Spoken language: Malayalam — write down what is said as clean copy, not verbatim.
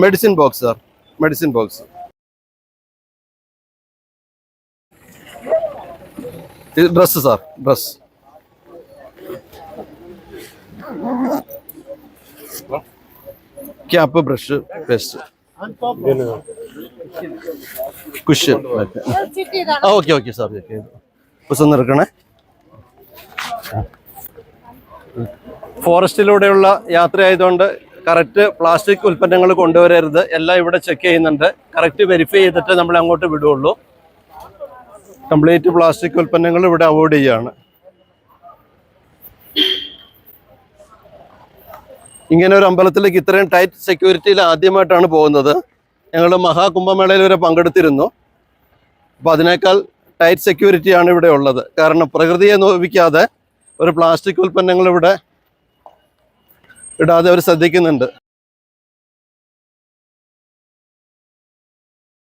Medicine box sir, medicine box. Dress sir, dress. Cap, brush, paste, cushion. Okay okay sir, പുസ്തകം നിറക്കണേ. ഫോറസ്റ്റിലൂടെയുള്ള യാത്ര ആയതുകൊണ്ട് കറക്റ്റ് പ്ലാസ്റ്റിക് ഉൽപ്പന്നങ്ങൾ കൊണ്ടുവരരുത്. എല്ലാം ഇവിടെ ചെക്ക് ചെയ്യുന്നുണ്ട്. കറക്റ്റ് വെരിഫൈ ചെയ്തിട്ട് നമ്മൾ അങ്ങോട്ട് വിടുകയുള്ളൂ. കംപ്ലീറ്റ് പ്ലാസ്റ്റിക് ഉൽപ്പന്നങ്ങൾ ഇവിടെ അവോയ്ഡ് ചെയ്യുകയാണ്. ഇങ്ങനെ ഒരു അമ്പലത്തിലേക്ക് ഇത്രയും ടൈറ്റ് സെക്യൂരിറ്റിയിൽ ആദ്യമായിട്ടാണ് പോകുന്നത്. ഞങ്ങൾ മഹാകുംഭമേളയിൽ വരെ പങ്കെടുത്തിരുന്നു. അപ്പോൾ അതിനേക്കാൾ ടൈറ്റ് സെക്യൂരിറ്റിയാണ് ഇവിടെ ഉള്ളത്. കാരണം പ്രകൃതിയെ നോവിക്കാതെ ഒരു പ്ലാസ്റ്റിക് ഉൽപ്പന്നങ്ങൾ ഇവിടെ ഇടാതെ അവർ ശ്രദ്ധിക്കുന്നുണ്ട്.